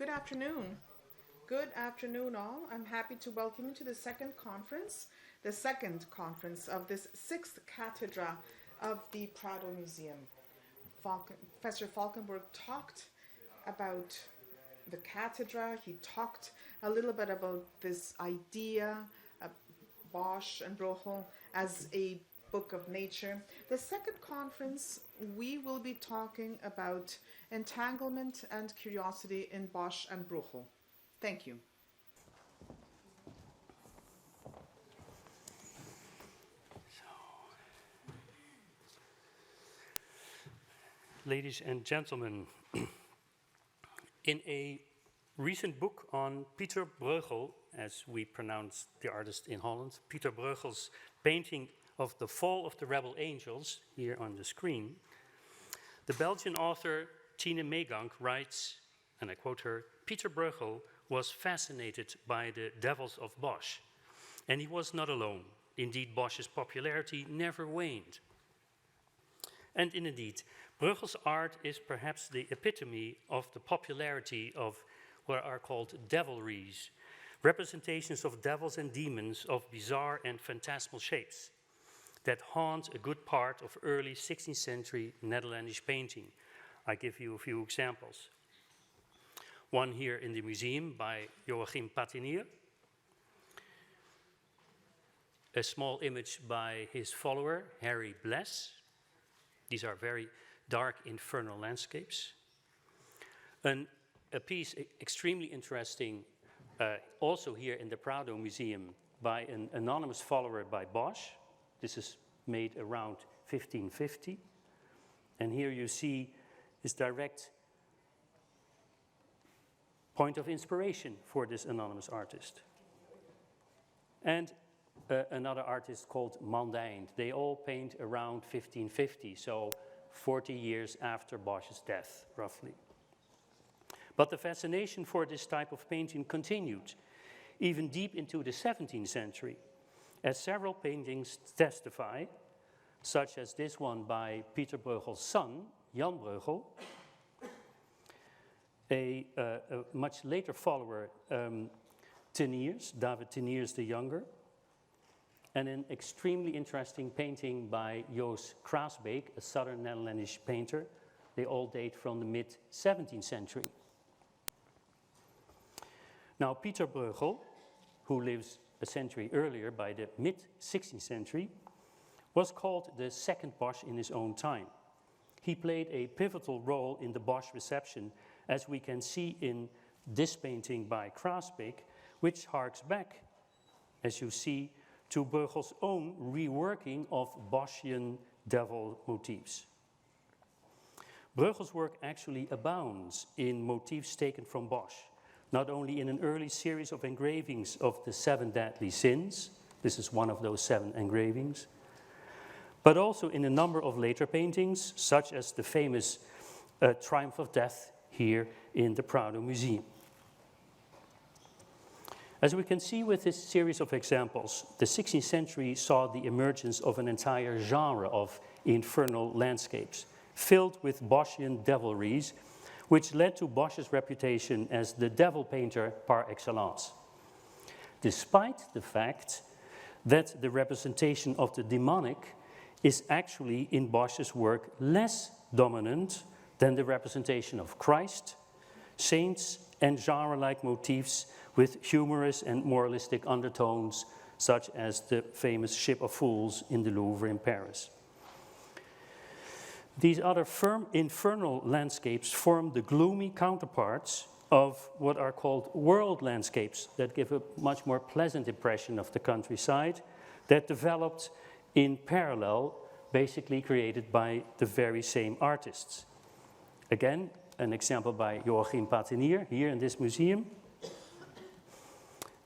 Good afternoon. Good afternoon, all. I'm happy to welcome you to the second conference of this sixth Cátedra of the Prado Museum. Professor Falkenburg talked about the Cátedra. He talked a little bit about this idea of Bosch and Bruegel as a book of nature. The second conference, we will be talking about entanglement and curiosity in Bosch and Bruegel. Thank you. Ladies and gentlemen, in a recent book on Pieter Bruegel, as we pronounce the artist in Holland, Pieter Bruegel's painting of the Fall of the Rebel Angels, here on the screen, the Belgian author Tine Meegank writes, and I quote her, "Pieter Bruegel was fascinated by the devils of Bosch, and he was not alone. Indeed, Bosch's popularity never waned." And indeed, Bruegel's art is perhaps the epitome of the popularity of what are called devilries, representations of devils and demons of bizarre and phantasmal shapes that haunt a good part of early 16th century Netherlandish painting. I give you a few examples. One here in the museum by Joachim Patinier, a small image by his follower, Harry Bless. These are very dark infernal landscapes. A piece extremely interesting, also here in the Prado Museum, by an anonymous follower by Bosch. This is made around 1550. And here you see his direct point of inspiration for this anonymous artist. And another artist called Mandijn. They all paint around 1550, so 40 years after Bosch's death, roughly. But the fascination for this type of painting continued, even deep into the 17th century, as several paintings testify, such as this one by Pieter Bruegel's son, Jan Bruegel, a much later follower, Teniers, David Teniers the Younger, and an extremely interesting painting by Joos Kraasbeek, a southern Netherlandish painter. They all date from the mid-17th century. Now, Pieter Bruegel, who lives a century earlier, by the mid-16th century, was called the second Bosch in his own time. He played a pivotal role in the Bosch reception, as we can see in this painting by Kraasbeek, which harks back, as you see, to Bruegel's own reworking of Boschian devil motifs. Bruegel's work actually abounds in motifs taken from Bosch, not only in an early series of engravings of the 7 deadly sins, this is one of those 7 engravings, but also in a number of later paintings, such as the famous Triumph of Death here in the Prado Museum. As we can see with this series of examples, the 16th century saw the emergence of an entire genre of infernal landscapes, filled with Boschian devilries, which led to Bosch's reputation as the devil painter par excellence, despite the fact that the representation of the demonic is actually in Bosch's work less dominant than the representation of Christ, saints, and genre-like motifs with humorous and moralistic undertones, such as the famous Ship of Fools in the Louvre in Paris. These other firm infernal landscapes form the gloomy counterparts of what are called world landscapes that give a much more pleasant impression of the countryside, that developed in parallel, basically created by the very same artists. Again, an example by Joachim Patinier here in this museum,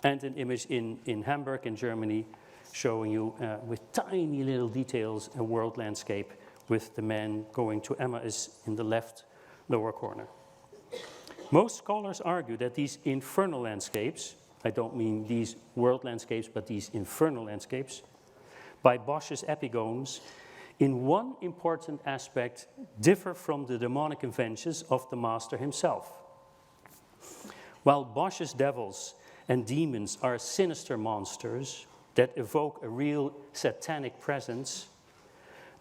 and an image in Hamburg in Germany showing you with tiny little details a world landscape with the man going to Emmaus in the left lower corner. Most scholars argue that these infernal landscapes, I don't mean these world landscapes, but these infernal landscapes, by Bosch's epigones, in one important aspect differ from the demonic inventions of the master himself. While Bosch's devils and demons are sinister monsters that evoke a real satanic presence,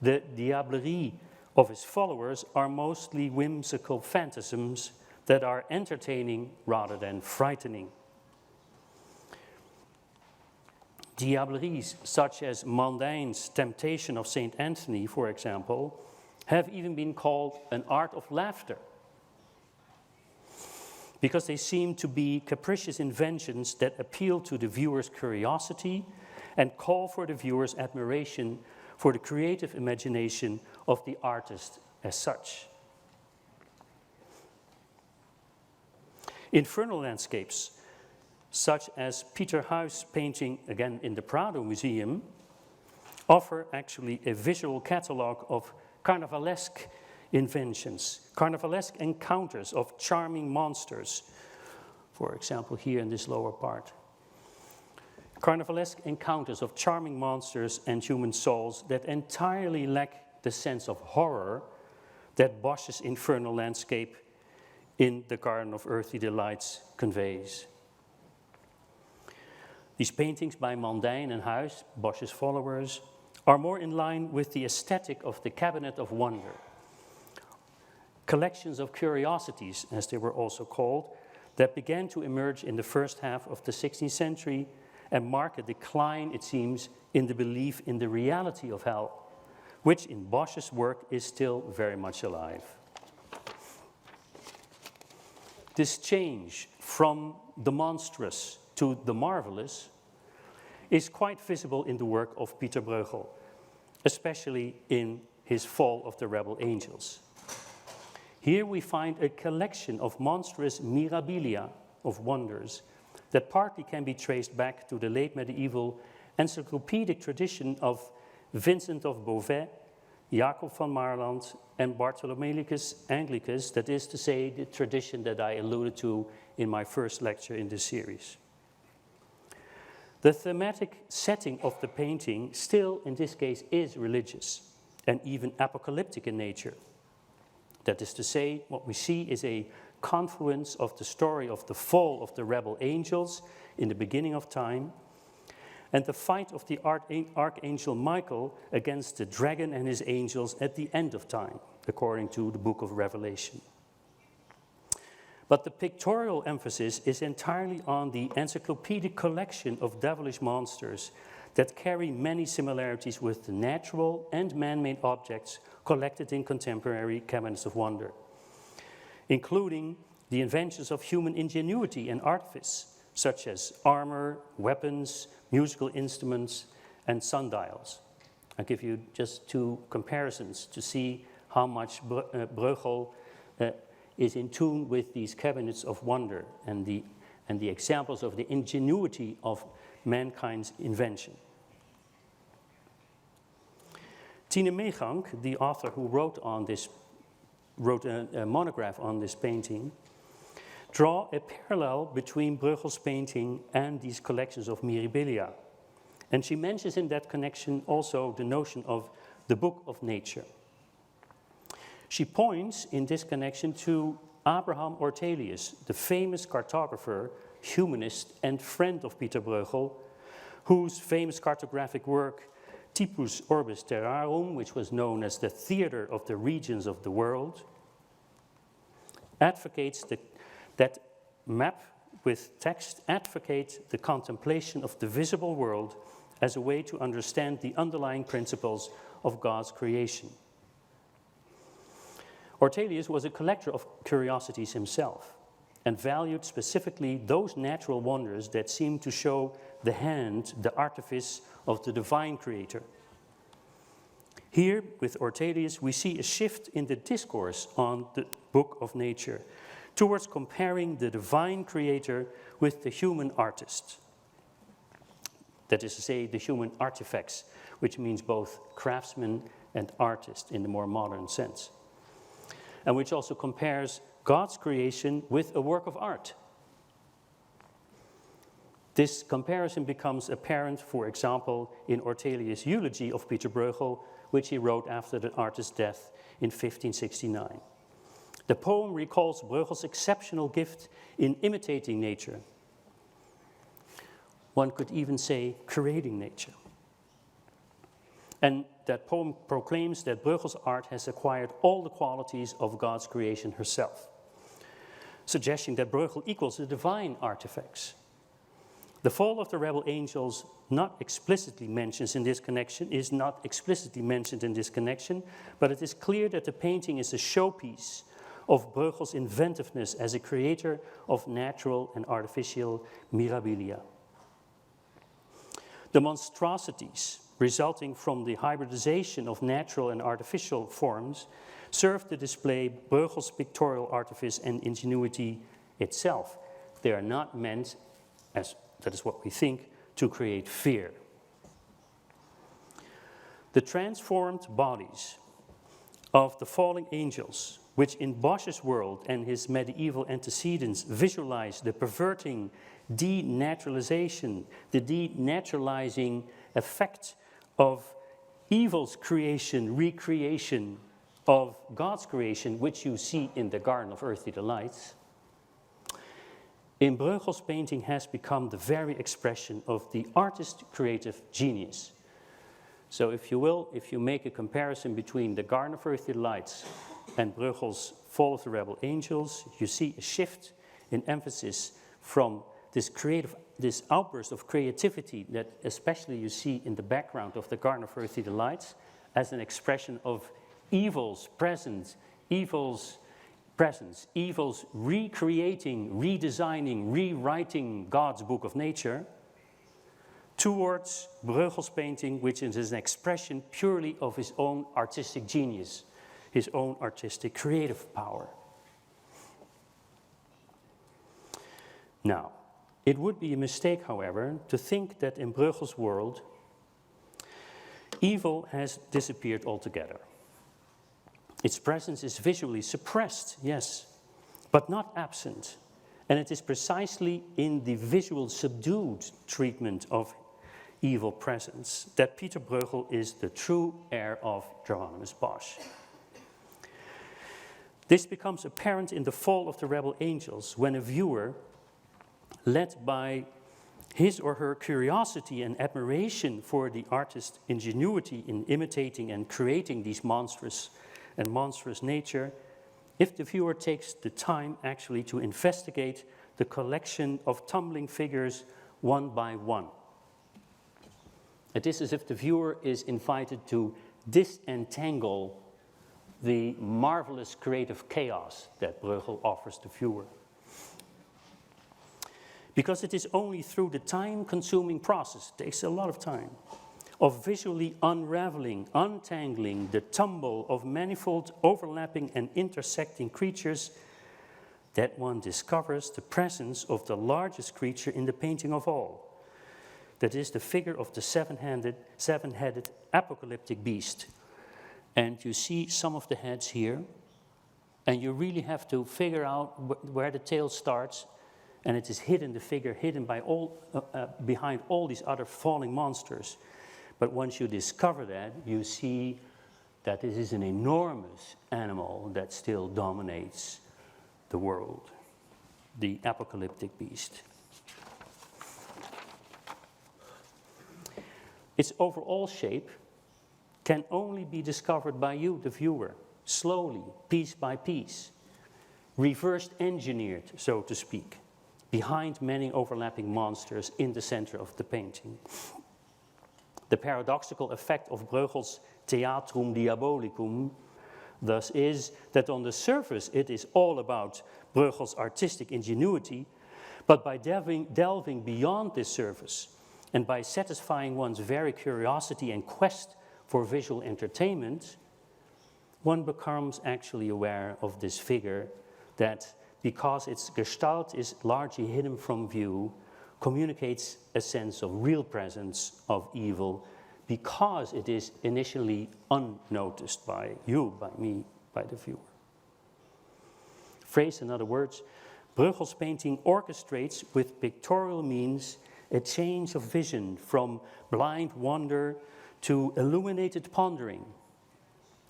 the diablerie of his followers are mostly whimsical phantasms that are entertaining rather than frightening. Diableries such as Mondaine's Temptation of St. Anthony, for example, have even been called an art of laughter, because they seem to be capricious inventions that appeal to the viewer's curiosity and call for the viewer's admiration for the creative imagination of the artist as such. Infernal landscapes, such as Pieter Huy's painting, again in the Prado Museum, offer actually a visual catalogue of carnivalesque inventions, carnivalesque encounters of charming monsters. For example, here in this lower part. Carnivalesque encounters of charming monsters and human souls that entirely lack the sense of horror that Bosch's infernal landscape in the Garden of Earthly Delights conveys. These paintings by Mondaine and Huy's, Bosch's followers, are more in line with the aesthetic of the Cabinet of Wonder. Collections of curiosities, as they were also called, that began to emerge in the first half of the 16th century and mark a decline, it seems, in the belief in the reality of hell, which in Bosch's work is still very much alive. This change from the monstrous to the marvelous is quite visible in the work of Pieter Bruegel, especially in his Fall of the Rebel Angels. Here we find a collection of monstrous mirabilia, of wonders, that partly can be traced back to the late medieval encyclopedic tradition of Vincent of Beauvais, Jacob van Maerland, and Bartholomeus Anglicus, that is to say, the tradition that I alluded to in my first lecture in this series. The thematic setting of the painting still, in this case, is religious and even apocalyptic in nature. That is to say, what we see is a confluence of the story of the fall of the rebel angels in the beginning of time and the fight of the archangel Michael against the dragon and his angels at the end of time, according to the book of Revelation. But the pictorial emphasis is entirely on the encyclopedic collection of devilish monsters that carry many similarities with the natural and man-made objects collected in contemporary cabinets of wonder, including the inventions of human ingenuity and artifice, such as armor, weapons, musical instruments, and sundials. I'll give you just two comparisons to see how much Bruegel is in tune with these cabinets of wonder and the examples of the ingenuity of mankind's invention. Tine Meegank, the author who wrote a monograph on this painting, draw a parallel between Bruegel's painting and these collections of mirabilia. And she mentions in that connection also the notion of the book of nature. She points in this connection to Abraham Ortelius, the famous cartographer, humanist, and friend of Pieter Bruegel, whose famous cartographic work, Typus Orbis Terrarum, which was known as the theater of the regions of the world, advocates that map with text advocates the contemplation of the visible world as a way to understand the underlying principles of God's creation. Ortelius was a collector of curiosities himself and valued specifically those natural wonders that seemed to show the hand, the artifice of the divine creator. Here, with Ortelius, we see a shift in the discourse on the book of nature towards comparing the divine creator with the human artist. That is to say, the human artifacts, which means both craftsman and artist in the more modern sense, and which also compares God's creation with a work of art. This comparison becomes apparent, for example, in Ortelius' eulogy of Pieter Bruegel, which he wrote after the artist's death in 1569. The poem recalls Bruegel's exceptional gift in imitating nature. One could even say creating nature. And that poem proclaims that Bruegel's art has acquired all the qualities of God's creation herself, suggesting that Bruegel equals the divine artifacts. The fall of the rebel angels is not explicitly mentioned in this connection, but it is clear that the painting is a showpiece of Bruegel's inventiveness as a creator of natural and artificial mirabilia. The monstrosities resulting from the hybridization of natural and artificial forms serve to display Bruegel's pictorial artifice and ingenuity itself. They are not meant, as that is what we think, to create fear. The transformed bodies of the falling angels, which in Bosch's world and his medieval antecedents visualize the perverting denaturalization, the denaturalizing effect of evil's creation, recreation of God's creation, which you see in the Garden of Earthly Delights, in Bruegel's painting has become the very expression of the artist's creative genius. So if you will, if you make a comparison between the Garden of Earthly Delights and Bruegel's Fall of the Rebel Angels, you see a shift in emphasis from this outburst of creativity that especially you see in the background of the Garden of Earthly Delights as an expression of evil's presence, evil's recreating, redesigning, rewriting God's book of nature, towards Bruegel's painting, which is an expression purely of his own artistic genius, his own artistic creative power. Now, it would be a mistake, however, to think that in Bruegel's world, evil has disappeared altogether. Its presence is visually suppressed, yes, but not absent. And it is precisely in the visual subdued treatment of evil presence that Pieter Bruegel is the true heir of Jheronimus Bosch. This becomes apparent in the Fall of the Rebel Angels, when a viewer, led by his or her curiosity and admiration for the artist's ingenuity in imitating and creating these monstrous nature, if the viewer takes the time actually to investigate the collection of tumbling figures one by one. It is as if the viewer is invited to disentangle the marvelous creative chaos that Bruegel offers the viewer. Because it is only through the time-consuming process, it takes a lot of time, of visually unraveling, untangling the tumble of manifold overlapping and intersecting creatures that one discovers the presence of the largest creature in the painting of all. That is the figure of the seven-headed apocalyptic beast. And you see some of the heads here, and you really have to figure out where the tail starts, and it is hidden, the figure hidden by behind all these other falling monsters. But once you discover that, you see that this is an enormous animal that still dominates the world, the apocalyptic beast. Its overall shape can only be discovered by you, the viewer, slowly, piece by piece, reversed engineered, so to speak, behind many overlapping monsters in the center of the painting. The paradoxical effect of Bruegel's Theatrum Diabolicum thus is that on the surface it is all about Bruegel's artistic ingenuity, but by delving beyond this surface and by satisfying one's very curiosity and quest for visual entertainment, one becomes actually aware of this figure that, because its gestalt is largely hidden from view, communicates a sense of real presence of evil, because it is initially unnoticed by you, by me, by the viewer. Phrased in other words, Bruegel's painting orchestrates with pictorial means a change of vision from blind wonder to illuminated pondering,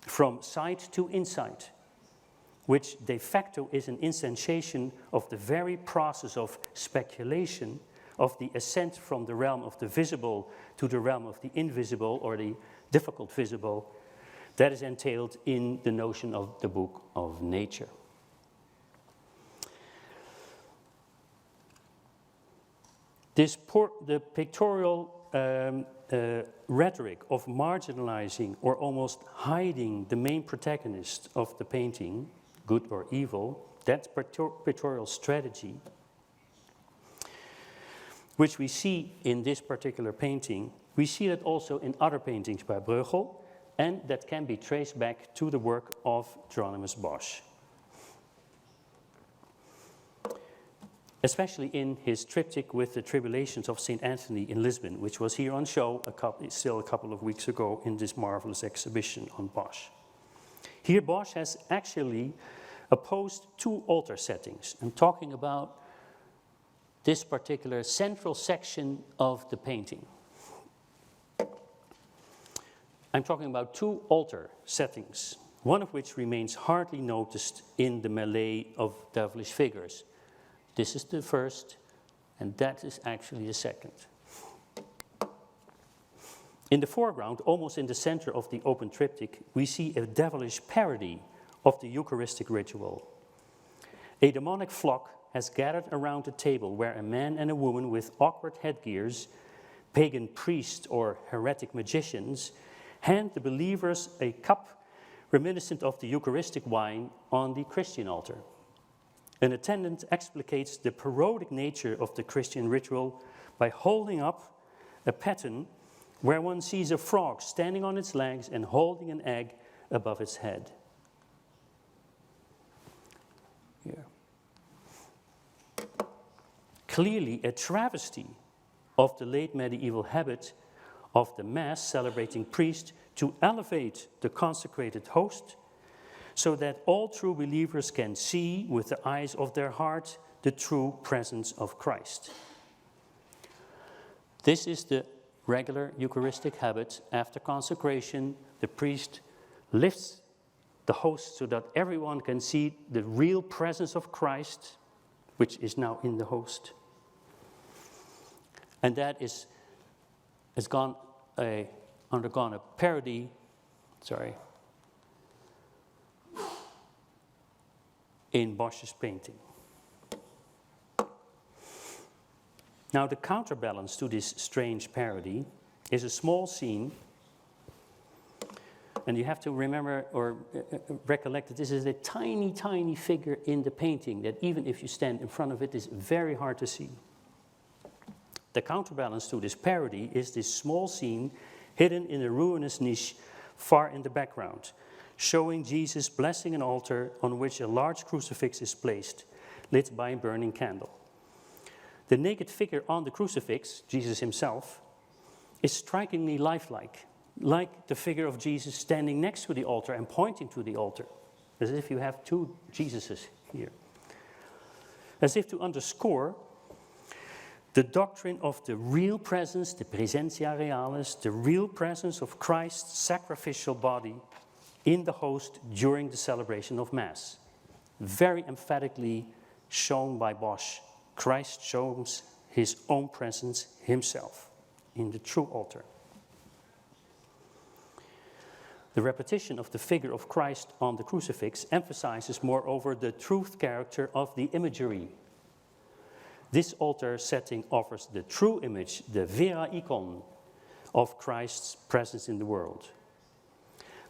from sight to insight, which de facto is an instantiation of the very process of speculation, of the ascent from the realm of the visible to the realm of the invisible or the difficult visible, that is entailed in the notion of the book of nature. The pictorial rhetoric of marginalizing or almost hiding the main protagonist of the painting, good or evil, that pictorial strategy, which we see in this particular painting, we see that also in other paintings by Bruegel, and that can be traced back to the work of Jheronimus Bosch. Especially in his triptych with the Tribulations of St. Anthony in Lisbon, which was here on show still a couple of weeks ago in this marvelous exhibition on Bosch. Here Bosch has actually opposed two altar settings. I'm talking about this particular central section of the painting. I'm talking about two altar settings, one of which remains hardly noticed in the melee of devilish figures. This is the first, and that is actually the second. In the foreground, almost in the center of the open triptych, we see a devilish parody of the Eucharistic ritual. A demonic flock has gathered around a table where a man and a woman with awkward headgears, pagan priests or heretic magicians, hand the believers a cup reminiscent of the Eucharistic wine on the Christian altar. An attendant explicates the parodic nature of the Christian ritual by holding up a pattern where one sees a frog standing on its legs and holding an egg above its head. Here. Clearly a travesty of the late medieval habit of the Mass celebrating priest to elevate the consecrated host so that all true believers can see with the eyes of their heart the true presence of Christ. This is the regular Eucharistic habit. After consecration, the priest lifts the host so that everyone can see the real presence of Christ, which is now in the host. And that has undergone a parody, in Bosch's painting. Now the counterbalance to this strange parody is a small scene, and you have to remember or recollect that this is a tiny, tiny figure in the painting that even if you stand in front of it, is very hard to see. The counterbalance to this parody is this small scene hidden in a ruinous niche far in the background, showing Jesus blessing an altar on which a large crucifix is placed, lit by a burning candle. The naked figure on the crucifix, Jesus himself, is strikingly lifelike, like the figure of Jesus standing next to the altar and pointing to the altar, as if you have two Jesuses here. As if to underscore the doctrine of the real presence, the presentia realis, the real presence of Christ's sacrificial body in the host during the celebration of Mass. Very emphatically shown by Bosch, Christ shows his own presence himself in the true altar. The repetition of the figure of Christ on the crucifix emphasizes, moreover, the truth character of the imagery. This altar setting offers the true image, the vera icon, of Christ's presence in the world.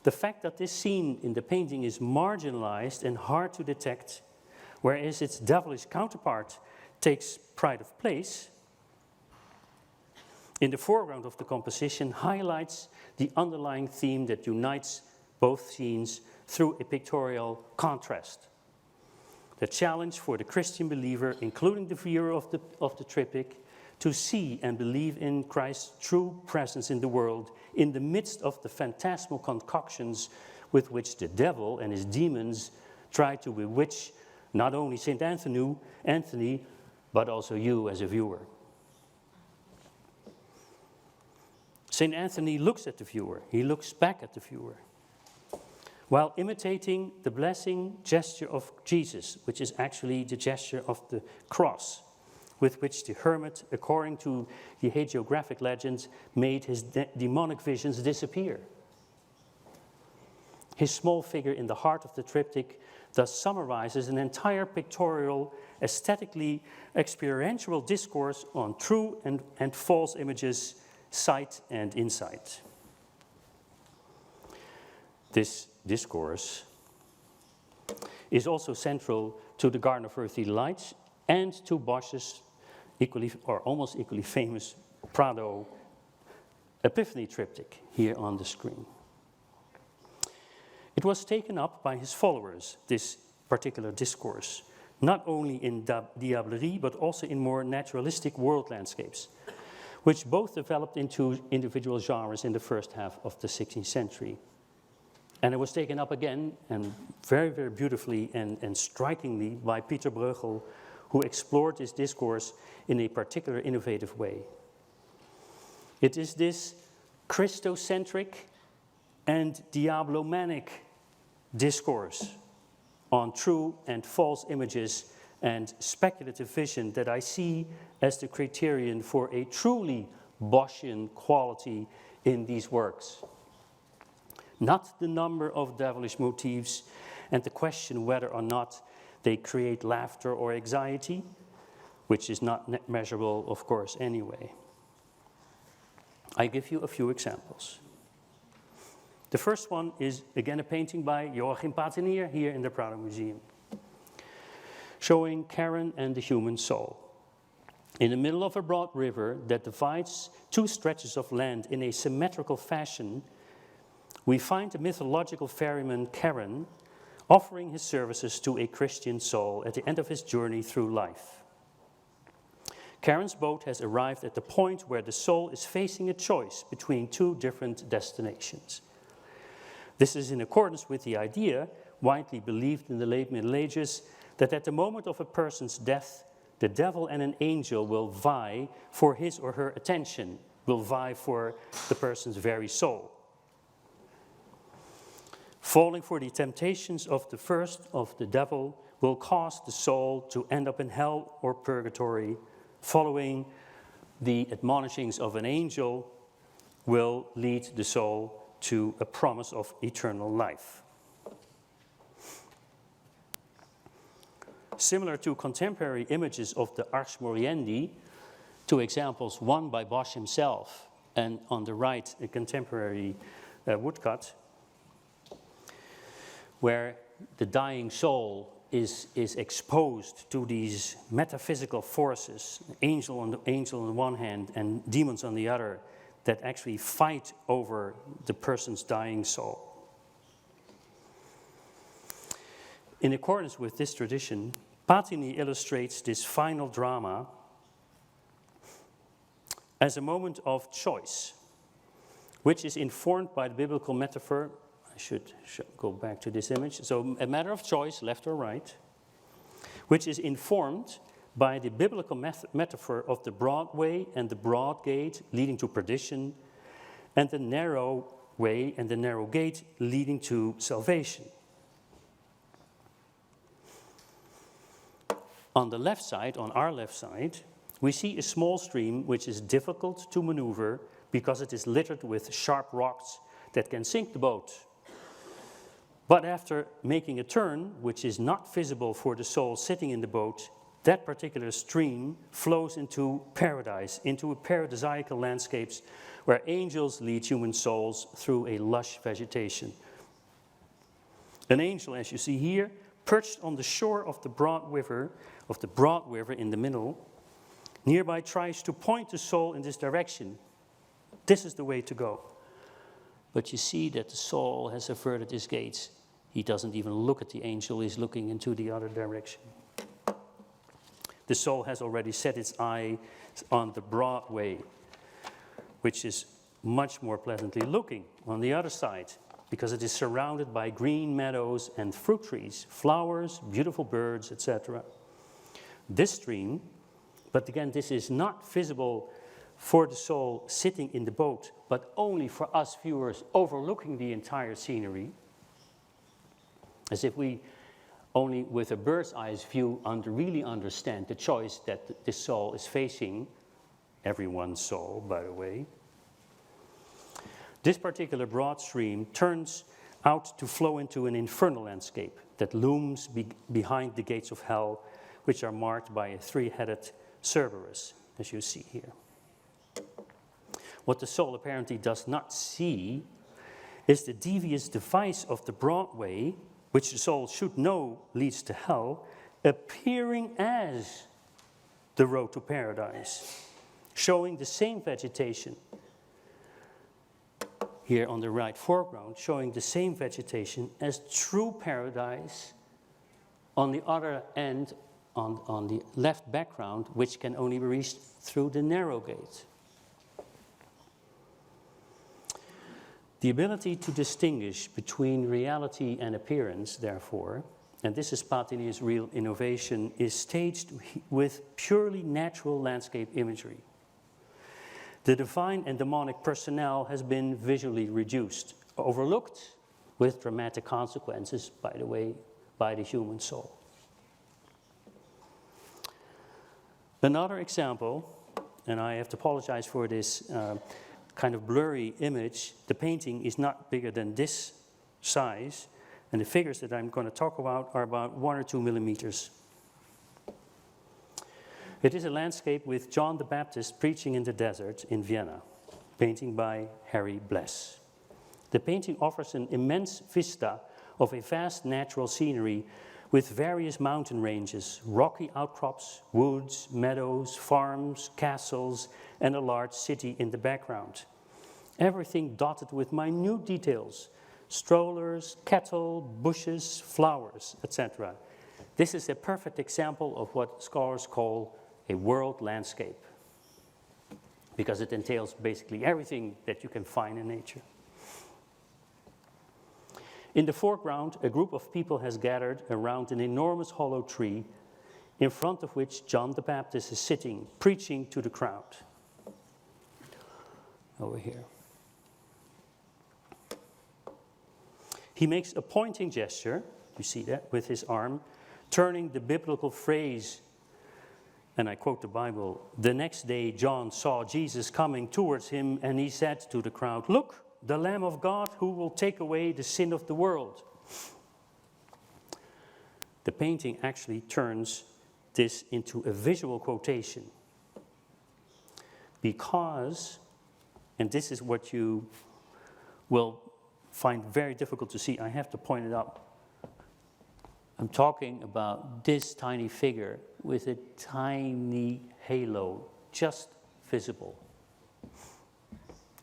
The fact that this scene in the painting is marginalized and hard to detect, whereas its devilish counterpart takes pride of place, in the foreground of the composition highlights the underlying theme that unites both scenes through a pictorial contrast. The challenge for the Christian believer, including the viewer of the triptych, to see and believe in Christ's true presence in the world in the midst of the phantasmal concoctions with which the devil and his demons try to bewitch not only St. Anthony, but also you as a viewer. St. Anthony looks at the viewer. He looks back at the viewer. while imitating the blessing gesture of Jesus, which is actually the gesture of the cross, with which the hermit, according to the hagiographic legends, made his demonic visions disappear. His small figure in the heart of the triptych thus summarizes an entire pictorial, aesthetically experiential discourse on true and false images, sight and insight. This discourse is also central to the Garden of Earthly Lights and to Bosch's equally or almost equally famous Prado Epiphany triptych here on the screen. It was taken up by his followers, this particular discourse, not only in diablerie but also in more naturalistic world landscapes, which both developed into individual genres in the first half of the 16th century. And it was taken up again, and very, very beautifully and strikingly, by Pieter Bruegel, who explored this discourse in a particular innovative way. It is this Christocentric and diablomanic discourse on true and false images and speculative vision that I see as the criterion for a truly Boschian quality in these works. Not the number of devilish motifs and the question whether or not they create laughter or anxiety, which is not measurable, of course, anyway. I give you a few examples. The first one is, again, a painting by Joachim Patinier here in the Prado Museum, showing Karen and the human soul. In the middle of a broad river that divides two stretches of land in a symmetrical fashion, we find the mythological ferryman Karen offering his services to a Christian soul at the end of his journey through life. Karen's boat has arrived at the point where the soul is facing a choice between two different destinations. This is in accordance with the idea, widely believed in the late Middle Ages, that at the moment of a person's death, the devil and an angel will vie for his or her attention, will vie for the person's very soul. Falling for the temptations of the first, of the devil, will cause the soul to end up in hell or purgatory. Following the admonishings of an angel will lead the soul to a promise of eternal life. Similar to contemporary images of the Ars Moriendi, two examples, one by Bosch himself, and on the right, a contemporary woodcut, where the dying soul is exposed to these metaphysical forces, angel on the one hand and demons on the other, that actually fight over the person's dying soul. In accordance with this tradition, Patini illustrates this final drama as a moment of choice, which is informed by the biblical metaphor. I should go back to this image. So a matter of choice, left or right, which is informed by the biblical metaphor of the broad way and the broad gate leading to perdition, and the narrow way and the narrow gate leading to salvation. On the left side, on our left side, we see a small stream which is difficult to maneuver because it is littered with sharp rocks that can sink the boat. But after making a turn, which is not visible for the soul sitting in the boat, that particular stream flows into paradise, into paradisiacal landscapes where angels lead human souls through a lush vegetation. An angel, as you see here, perched on the shore of the broad river in the middle, nearby tries to point the soul in this direction. This is the way to go. But you see that the soul has averted his gaze. He doesn't even look at the angel, he's looking into the other direction. The soul has already set its eye on the broad way, which is much more pleasantly looking on the other side, because it is surrounded by green meadows and fruit trees, flowers, beautiful birds, etc. This stream, but again, this is not visible for the soul sitting in the boat, but only for us viewers overlooking the entire scenery. As if we only with a bird's eye view really understand the choice that the soul is facing, everyone's soul, by the way. This particular broad stream turns out to flow into an infernal landscape that looms behind the gates of hell, which are marked by a three-headed Cerberus, as you see here. What the soul apparently does not see is the devious device of the broad way, which the soul should know leads to hell, appearing as the road to paradise, showing the same vegetation. Here on the right foreground, showing the same vegetation as true paradise on the other end, on the left background, which can only be reached through the narrow gate. The ability to distinguish between reality and appearance, therefore, and this is Patini's real innovation, is staged with purely natural landscape imagery. The divine and demonic personnel has been visually reduced, overlooked, with dramatic consequences, by the way, by the human soul. Another example, and I have to apologize for this kind of blurry image, the painting is not bigger than this size, and the figures that I'm going to talk about are about 1 or 2 millimeters. It is a landscape with John the Baptist preaching in the desert in Vienna, painting by Harry Bless. The painting offers an immense vista of a vast natural scenery with various mountain ranges, rocky outcrops, woods, meadows, farms, castles, and a large city in the background. Everything dotted with minute details, strollers, cattle, bushes, flowers, etc. This is a perfect example of what scholars call a world landscape, because it entails basically everything that you can find in nature. In the foreground, a group of people has gathered around an enormous hollow tree, in front of which John the Baptist is sitting, preaching to the crowd. Over here. He makes a pointing gesture, you see that, with his arm, turning the biblical phrase, and I quote the Bible, "The next day John saw Jesus coming towards him, and he said to the crowd, 'Look, the Lamb of God who will take away the sin of the world.'" The painting actually turns this into a visual quotation. Because, and this is what you will find very difficult to see, I have to point it out. I'm talking about this tiny figure with a tiny halo, just visible.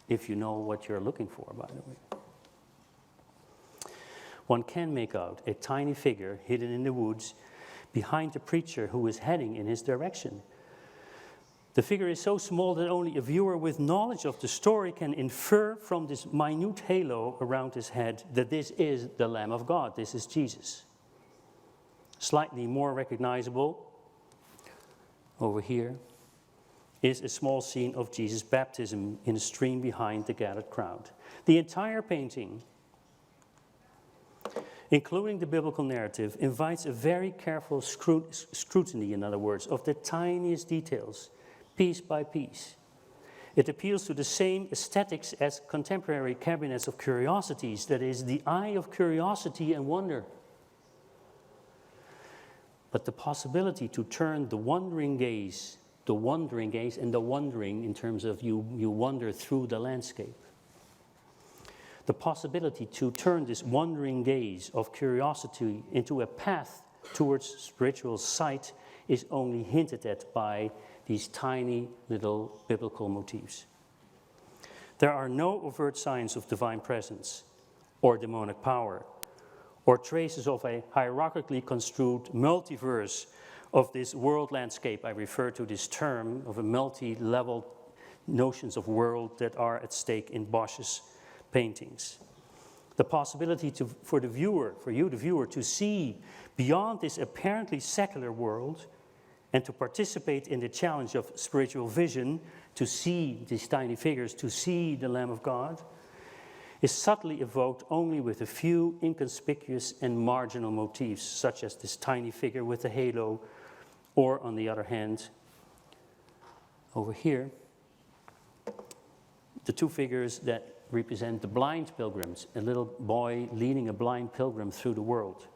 If you know what you're looking for, by the way. One can make out a tiny figure hidden in the woods behind the preacher who is heading in his direction. The figure is so small that only a viewer with knowledge of the story can infer from this minute halo around his head that this is the Lamb of God, this is Jesus. Slightly more recognizable, over here, is a small scene of Jesus' baptism in a stream behind the gathered crowd. The entire painting, including the biblical narrative, invites a very careful scrutiny, in other words, of the tiniest details, piece by piece. It appeals to the same aesthetics as contemporary cabinets of curiosities, that is, the eye of curiosity and wonder. But the possibility to turn the wandering gaze, and the wandering in terms of you wander through the landscape. The possibility to turn this wandering gaze of curiosity into a path towards spiritual sight is only hinted at by these tiny little biblical motifs. There are no overt signs of divine presence or demonic power, or traces of a hierarchically construed multiverse of this world landscape. I refer to this term of a multi-level notions of world that are at stake in Bosch's paintings. The possibility for you, the viewer, to see beyond this apparently secular world and to participate in the challenge of spiritual vision, to see these tiny figures, to see the Lamb of God, is subtly evoked only with a few inconspicuous and marginal motifs, such as this tiny figure with a halo, or on the other hand, over here, the two figures that represent the blind pilgrims, a little boy leading a blind pilgrim through the world,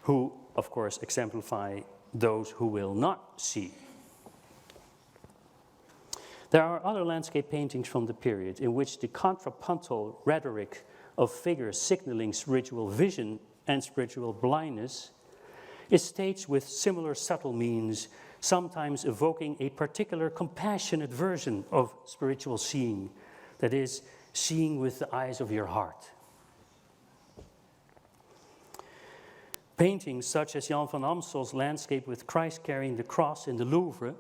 who, of course, exemplify those who will not see. There are other landscape paintings from the period in which the contrapuntal rhetoric of figures signaling spiritual vision and spiritual blindness is staged with similar subtle means, sometimes evoking a particular compassionate version of spiritual seeing, that is, seeing with the eyes of your heart. Paintings such as Jan van Amstel's landscape with Christ carrying the cross in the Louvre,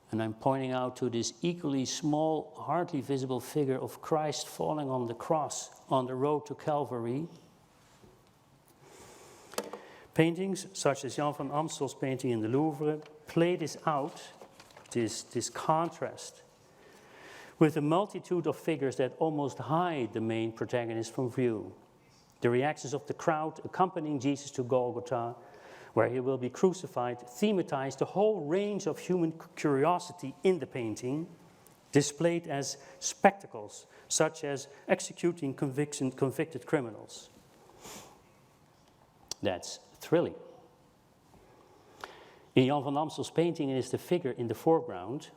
and I'm pointing out to this equally small, hardly visible figure of Christ falling on the cross on the road to Calvary. Paintings such as Jan van Amstel's painting in the Louvre play this out, this contrast, with a multitude of figures that almost hide the main protagonist from view. The reactions of the crowd accompanying Jesus to Golgotha, where he will be crucified, thematize the whole range of human curiosity in the painting, displayed as spectacles, such as executing convicted criminals. That's thrilling. In Jan van Amstel's painting, it is the figure in the foreground,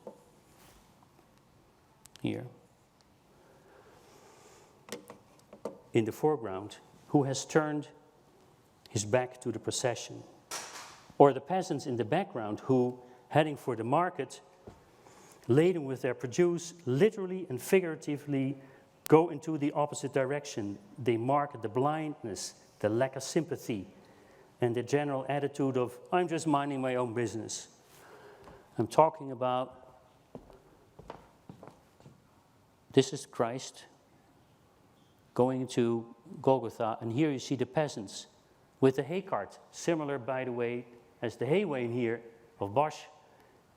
here, in the foreground, who has turned his back to the procession. Or the peasants in the background who, heading for the market, laden with their produce, literally and figuratively go into the opposite direction. They mark the blindness, the lack of sympathy, and the general attitude of, I'm just minding my own business. I'm talking about, this is Christ going to Golgotha, and here you see the peasants with the hay cart, similar, by the way, as the hay wain here of Bosch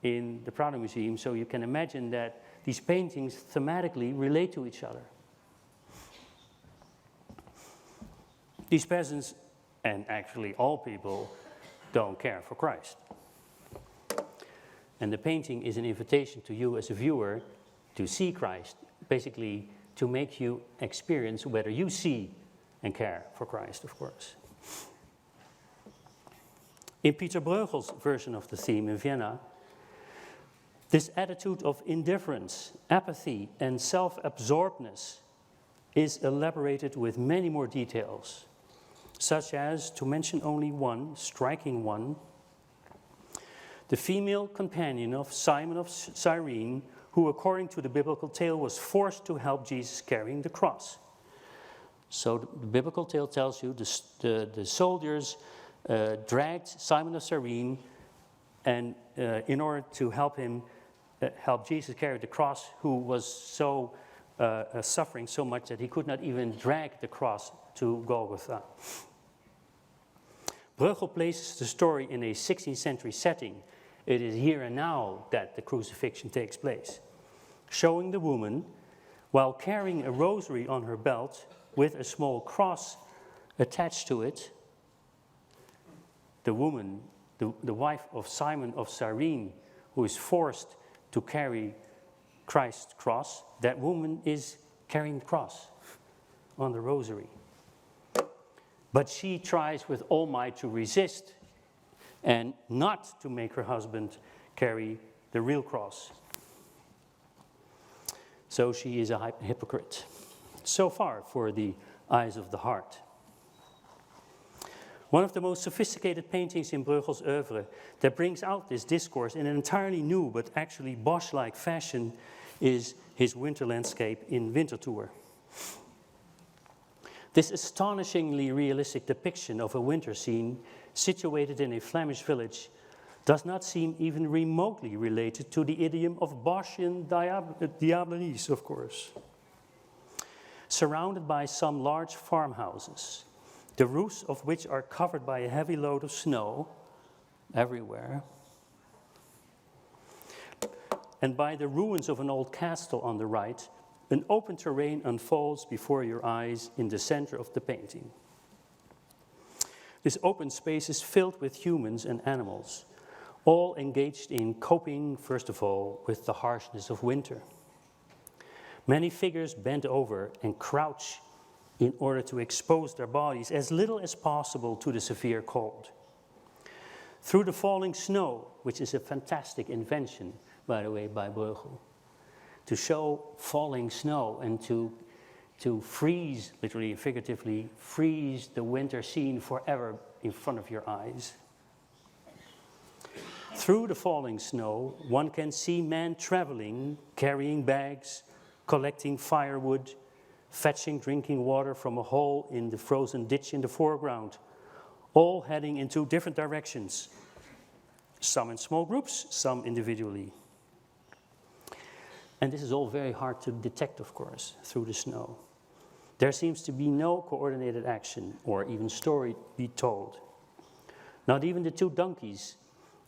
in the Prado Museum. So you can imagine that these paintings thematically relate to each other. These peasants, and actually all people, don't care for Christ. And the painting is an invitation to you as a viewer to see Christ, basically to make you experience whether you see and care for Christ, of course. In Pieter Bruegel's version of the theme in Vienna, this attitude of indifference, apathy, and self-absorbedness is elaborated with many more details, such as, to mention only one, striking one, the female companion of Simon of Cyrene, who according to the biblical tale was forced to help Jesus carrying the cross. So the biblical tale tells you the soldiers dragged Simon of Cyrene, and in order to help him, help Jesus carry the cross, who was so suffering so much that he could not even drag the cross to Golgotha. Bruegel places the story in a 16th century setting. It is here and now that the crucifixion takes place, showing the woman, while carrying a rosary on her belt with a small cross attached to it, the woman, the wife of Simon of Cyrene, who is forced to carry Christ's cross, that woman is carrying the cross on the rosary. But she tries with all might to resist and not to make her husband carry the real cross. So she is a hypocrite. So far for the eyes of the heart. One of the most sophisticated paintings in Bruegel's oeuvre that brings out this discourse in an entirely new but actually Bosch-like fashion is his winter landscape in Winterthur. This astonishingly realistic depiction of a winter scene situated in a Flemish village does not seem even remotely related to the idiom of Bosch-ian diableries, of course. Surrounded by some large farmhouses, the roofs of which are covered by a heavy load of snow everywhere, and by the ruins of an old castle on the right, an open terrain unfolds before your eyes in the center of the painting. This open space is filled with humans and animals, all engaged in coping, first of all, with the harshness of winter. Many figures bend over and crouch in order to expose their bodies as little as possible to the severe cold. Through the falling snow, which is a fantastic invention, by the way, by Bruegel, to show falling snow and to freeze, literally and figuratively, freeze the winter scene forever in front of your eyes. Through the falling snow, one can see men traveling, carrying bags, collecting firewood, fetching drinking water from a hole in the frozen ditch in the foreground, all heading into different directions, some in small groups, some individually. And this is all very hard to detect, of course, through the snow. There seems to be no coordinated action or even story be told. Not even the two donkeys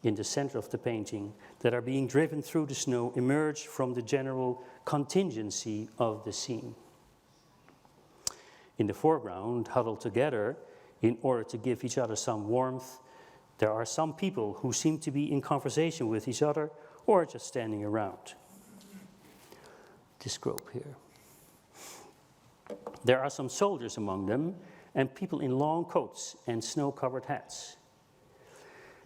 in the center of the painting that are being driven through the snow emerge from the general contingency of the scene. In the foreground, huddled together in order to give each other some warmth, there are some people who seem to be in conversation with each other or just standing around. This group here. There are some soldiers among them and people in long coats and snow-covered hats.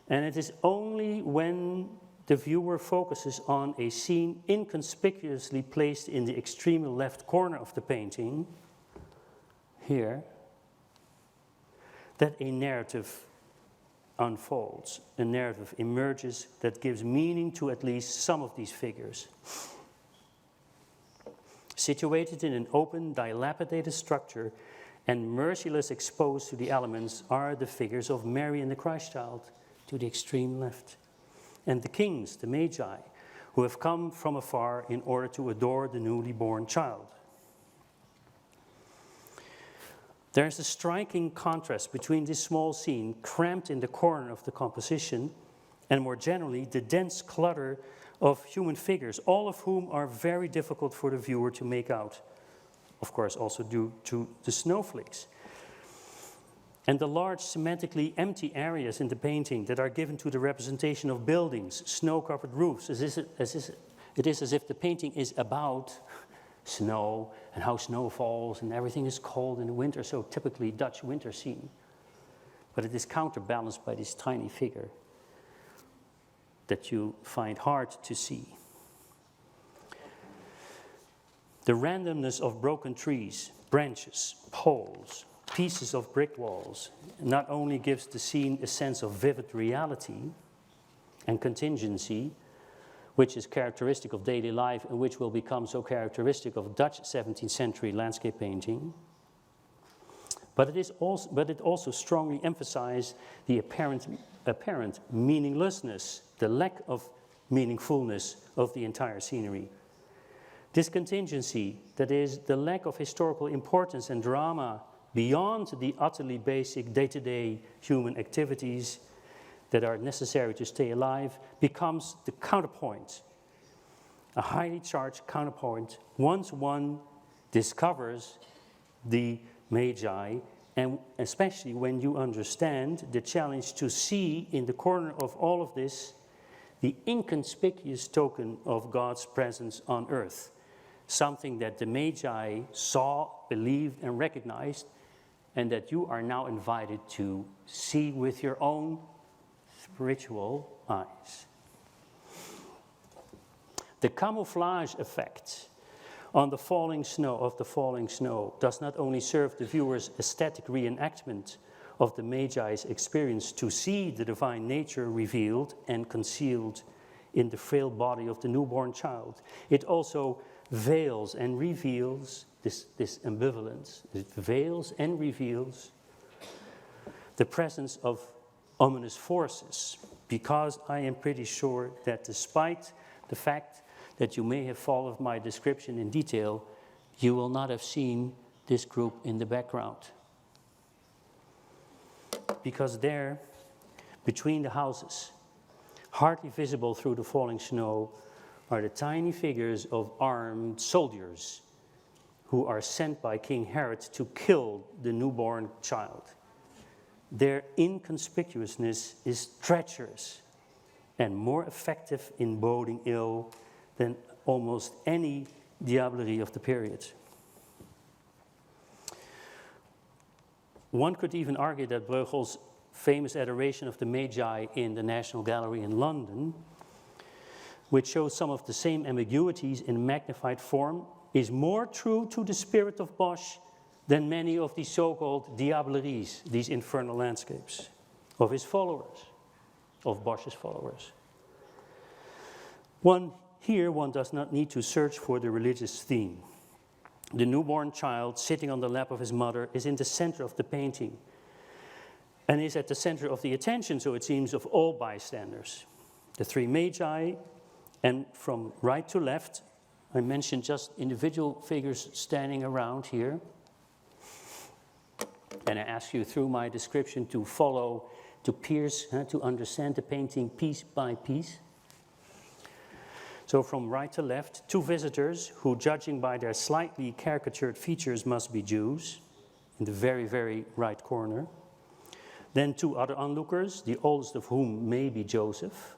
And it is only when the viewer focuses on a scene inconspicuously placed in the extreme left corner of the painting, here, that a narrative unfolds, a narrative emerges that gives meaning to at least some of these figures. Situated in an open, dilapidated structure and merciless exposed to the elements are the figures of Mary and the Christ child to the extreme left, and the kings, the Magi, who have come from afar in order to adore the newly born child. There is a striking contrast between this small scene, cramped in the corner of the composition, and more generally, the dense clutter of human figures, all of whom are very difficult for the viewer to make out, of course also due to the snowflakes. And the large semantically empty areas in the painting that are given to the representation of buildings, snow-covered roofs, it is as if the painting is about snow and how snow falls and everything is cold in the winter, so typically Dutch winter scene. But it is counterbalanced by this tiny figure that you find hard to see. The randomness of broken trees, branches, poles, pieces of brick walls not only gives the scene a sense of vivid reality and contingency, which is characteristic of daily life and which will become so characteristic of Dutch 17th century landscape painting, but it also strongly emphasizes the apparent meaninglessness, the lack of meaningfulness of the entire scenery. This contingency, that is, the lack of historical importance and drama beyond the utterly basic day-to-day human activities that are necessary to stay alive, becomes the counterpoint, a highly charged counterpoint, once one discovers the Magi, and especially when you understand the challenge to see in the corner of all of this the inconspicuous token of God's presence on earth, something that the Magi saw, believed, and recognized, and that you are now invited to see with your own spiritual eyes. The camouflage effect on the falling snow does not only serve the viewer's aesthetic reenactment of the Magi's experience to see the divine nature revealed and concealed in the frail body of the newborn child, it also veils and reveals this ambivalence. It veils and reveals the presence of ominous forces, because I am pretty sure that despite the fact that you may have followed my description in detail, you will not have seen this group in the background. Because there, between the houses, hardly visible through the falling snow, are the tiny figures of armed soldiers who are sent by King Herod to kill the newborn child. Their inconspicuousness is treacherous and more effective in boding ill than almost any diablerie of the period. One could even argue that Bruegel's famous adoration of the Magi in the National Gallery in London, which shows some of the same ambiguities in magnified form, is more true to the spirit of Bosch than many of these so-called diableries, these infernal landscapes, of his followers, of Bosch's followers. One does not need to search for the religious theme. The newborn child sitting on the lap of his mother is in the center of the painting and is at the center of the attention, so it seems, of all bystanders. The three Magi, and from right to left, I mentioned just individual figures standing around here. And I ask you through my description to follow, to pierce, to understand the painting piece by piece. So from right to left, two visitors who, judging by their slightly caricatured features, must be Jews, in the very, very right corner. Then two other onlookers, the oldest of whom may be Joseph.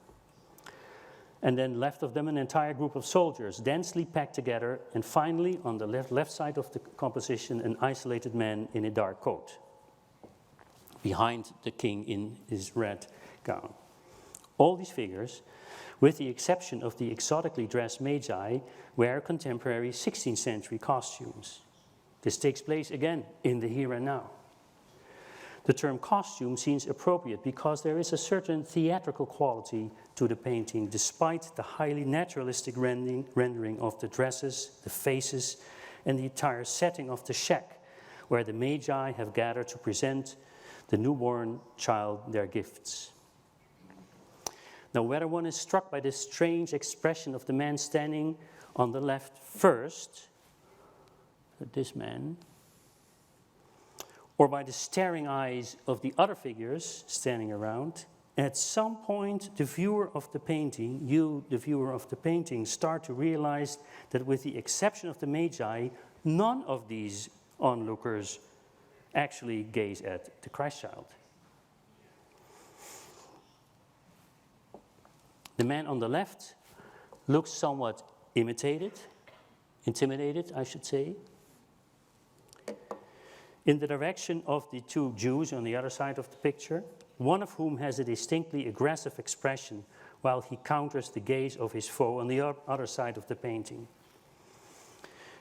And then left of them an entire group of soldiers, densely packed together. And finally, on the left side of the composition, an isolated man in a dark coat, behind the king in his red gown. All these figures, with the exception of the exotically dressed Magi, wear contemporary 16th century costumes. This takes place again in the here and now. The term costume seems appropriate because there is a certain theatrical quality to the painting, despite the highly naturalistic rendering of the dresses, the faces, and the entire setting of the shack, where the Magi have gathered to present the newborn child their gifts. Now, whether one is struck by this strange expression of the man standing on the left first, this man, or by the staring eyes of the other figures standing around, at some point the viewer of the painting, you, the viewer of the painting, start to realize that with the exception of the Magi, none of these onlookers actually gaze at the Christ child. The man on the left looks somewhat intimidated, I should say, in the direction of the two Jews on the other side of the picture, one of whom has a distinctly aggressive expression while he counters the gaze of his foe on the other side of the painting.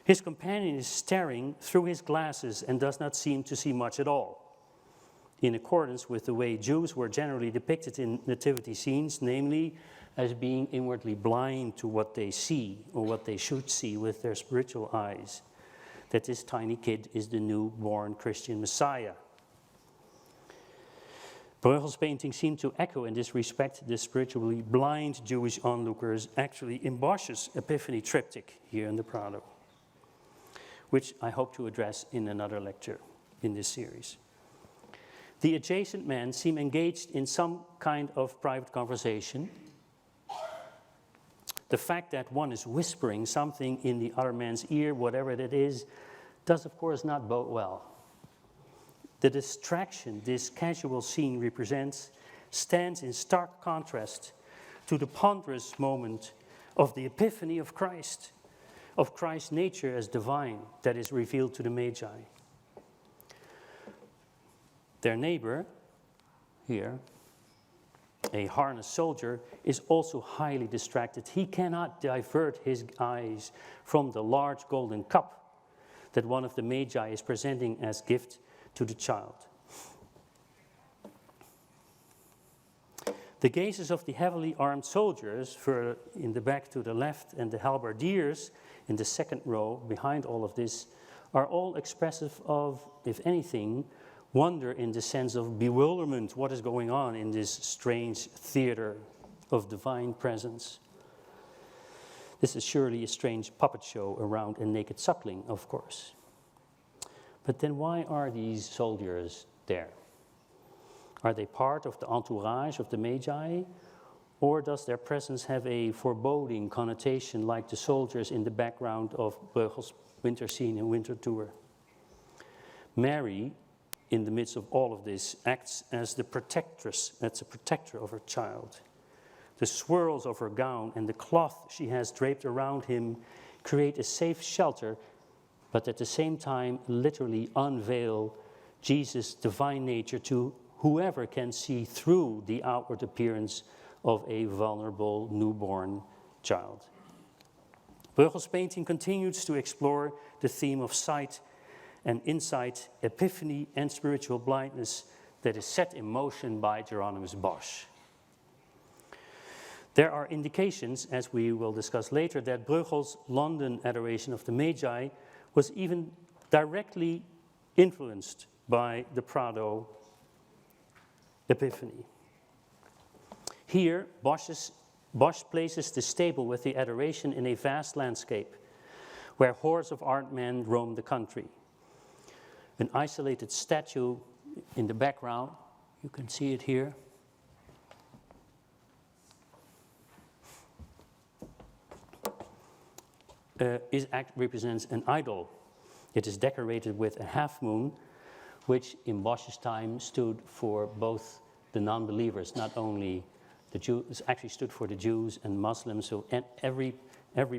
His companion is staring through his glasses and does not seem to see much at all, in accordance with the way Jews were generally depicted in nativity scenes, namely as being inwardly blind to what they see or what they should see with their spiritual eyes, that this tiny kid is the newborn Christian Messiah. Bruegel's painting seemed to echo in this respect the spiritually blind Jewish onlookers actually in Bosch's Epiphany triptych here in the Prado, which I hope to address in another lecture in this series. The adjacent men seem engaged in some kind of private conversation. The fact that one is whispering something in the other man's ear, whatever that is, does of course not bode well. The distraction this casual scene represents stands in stark contrast to the ponderous moment of the epiphany of Christ, of Christ's nature as divine that is revealed to the Magi. Their neighbor, here, a harnessed soldier, is also highly distracted. He cannot divert his eyes from the large golden cup that one of the Magi is presenting as gift to the child. The gazes of the heavily armed soldiers further in the back to the left and the halberdiers in the second row behind all of this are all expressive of, if anything, wonder in the sense of bewilderment. What is going on in this strange theater of divine presence? This is surely a strange puppet show around a naked suckling, of course. But then why are these soldiers there? Are they part of the entourage of the Magi? Or does their presence have a foreboding connotation like the soldiers in the background of Bruegel's winter scene and winter tour? Mary, in the midst of all of this, acts as the protectress, that's a protector of her child. The swirls of her gown and the cloth she has draped around him create a safe shelter, but at the same time literally unveil Jesus' divine nature to whoever can see through the outward appearance of a vulnerable newborn child. Bruegel's painting continues to explore the theme of sight and insight, epiphany and spiritual blindness that is set in motion by Jheronimus Bosch. There are indications, as we will discuss later, that Bruegel's London adoration of the Magi was even directly influenced by the Prado epiphany. Here, Bosch places the stable with the adoration in a vast landscape where hordes of art men roam the country. An isolated statue in the background, you can see it here. Represents an idol. It is decorated with a half moon, which in Bosch's time stood for both the non-believers, not only the Jews, actually stood for the Jews and Muslims, so and every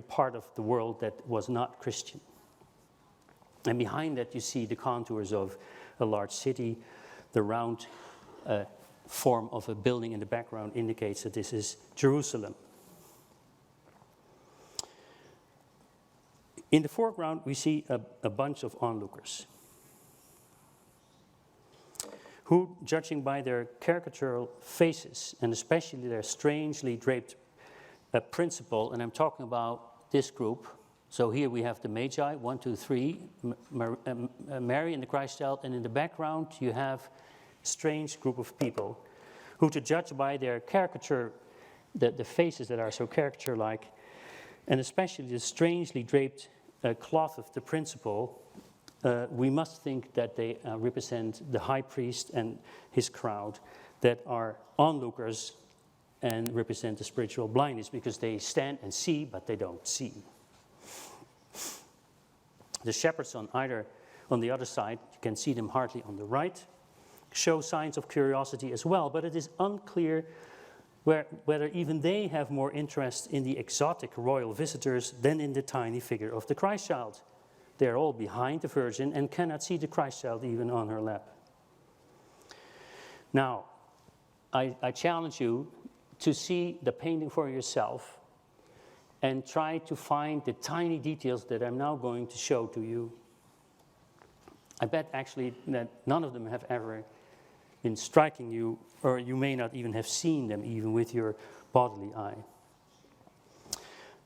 part of the world that was not Christian. And behind that you see the contours of a large city. The round form of a building in the background indicates that this is Jerusalem. In the foreground we see a bunch of onlookers who, judging by their caricatural faces and especially their strangely draped principle, and I'm talking about this group. So here we have the Magi, 1, 2, 3, Mary and the Christ child, and in the background you have a strange group of people who, to judge by their caricature, the faces that are so caricature-like, and especially the strangely draped cloth of the principle, we must think that they represent the high priest and his crowd that are onlookers and represent the spiritual blindness because they stand and see, but they don't see. The shepherds on the other side, you can see them hardly on the right, show signs of curiosity as well, but it is unclear whether even they have more interest in the exotic royal visitors than in the tiny figure of the Christ child. They are all behind the Virgin and cannot see the Christ child even on her lap. Now, I challenge you to see the painting for yourself and try to find the tiny details that I'm now going to show to you. I bet actually that none of them have ever been striking you, or you may not even have seen them even with your bodily eye.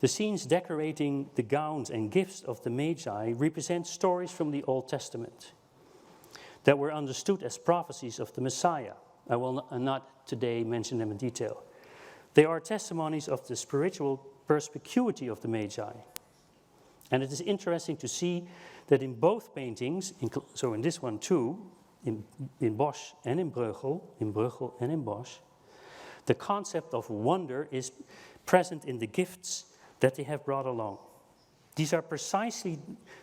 The scenes decorating the gowns and gifts of the Magi represent stories from the Old Testament that were understood as prophecies of the Messiah. I will not today mention them in detail. They are testimonies of the spiritual perspicuity of the Magi. And it is interesting to see that in both paintings, so in this one too, in Bosch and in Bruegel and in Bosch, the concept of wonder is present in the gifts that they have brought along. These are precisely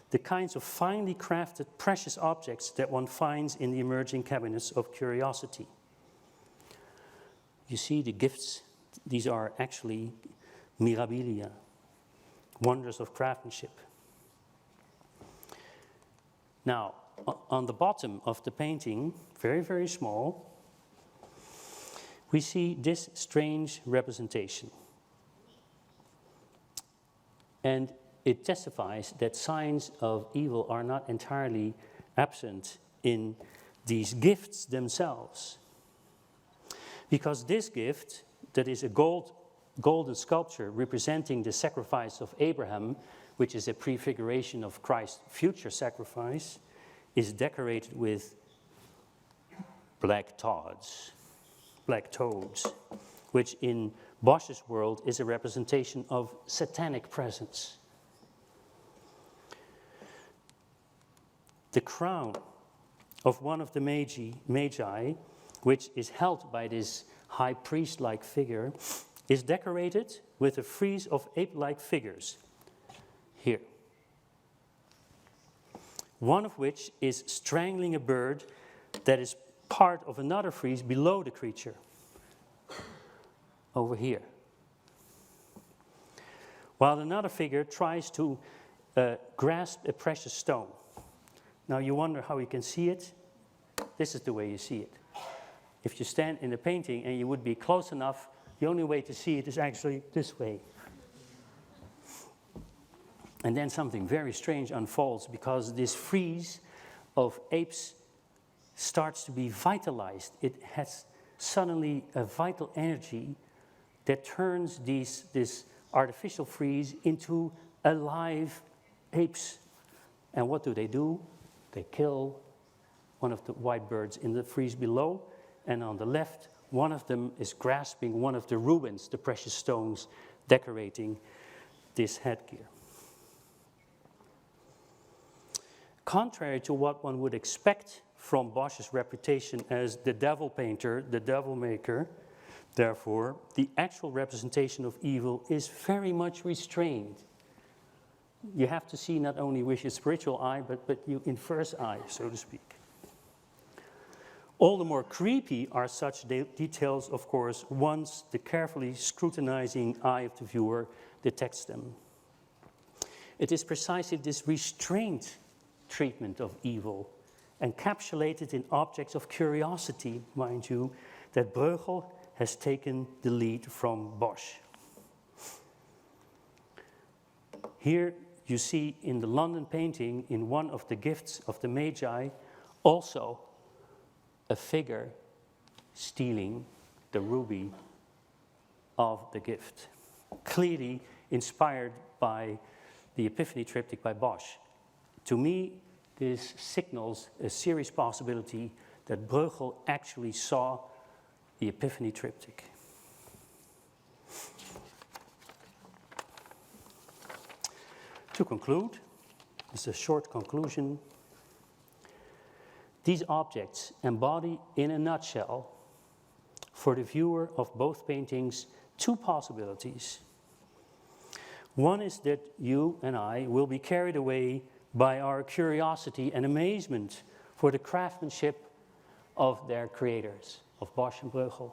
the kinds of finely crafted precious objects that one finds in the emerging cabinets of curiosity. You see the gifts, these are actually mirabilia, wonders of craftsmanship. Now, on the bottom of the painting, very, very small, we see this strange representation. And it testifies that signs of evil are not entirely absent in these gifts themselves. Because this gift, that is a golden sculpture representing the sacrifice of Abraham, which is a prefiguration of Christ's future sacrifice, is decorated with black toads, which in Bosch's world is a representation of satanic presence. The crown of one of the Magi, which is held by this high priest-like figure, is decorated with a frieze of ape-like figures, here. One of which is strangling a bird that is part of another frieze below the creature, over here. While another figure tries to grasp a precious stone. Now you wonder how you can see it. This is the way you see it. If you stand in the painting and you would be close enough, the only way to see it is actually this way. And then something very strange unfolds, because this frieze of apes starts to be vitalized. It has suddenly a vital energy that turns this artificial frieze into alive apes. And what do? They kill one of the white birds in the frieze below, and on the left, one of them is grasping one of the rubens, the precious stones decorating this headgear. Contrary to what one would expect from Bosch's reputation as the devil painter, the devil maker, therefore, the actual representation of evil is very much restrained. You have to see not only with your spiritual eye, but your inverse eye, so to speak. All the more creepy are such details, of course, once the carefully scrutinizing eye of the viewer detects them. It is precisely this restrained treatment of evil, encapsulated in objects of curiosity, mind you, that Bruegel has taken the lead from Bosch. Here you see in the London painting, in one of the gifts of the Magi, also a figure stealing the ruby of the gift, clearly inspired by the Epiphany triptych by Bosch. To me, this signals a serious possibility that Bruegel actually saw the Epiphany triptych. To conclude, this is a short conclusion. These objects embody, in a nutshell, for the viewer of both paintings, two possibilities. One is that you and I will be carried away by our curiosity and amazement for the craftsmanship of their creators, of Bosch and Bruegel.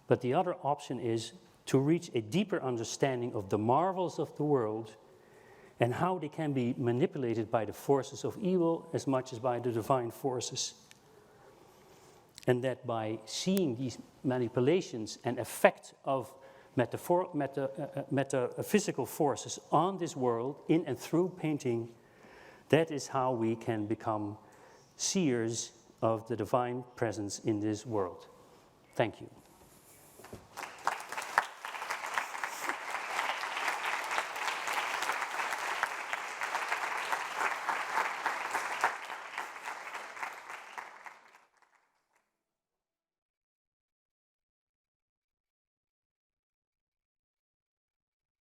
But the other option is to reach a deeper understanding of the marvels of the world and how they can be manipulated by the forces of evil as much as by the divine forces. And that by seeing these manipulations and effect of metaphysical forces on this world, in and through painting, that is how we can become seers of the divine presence in this world. Thank you.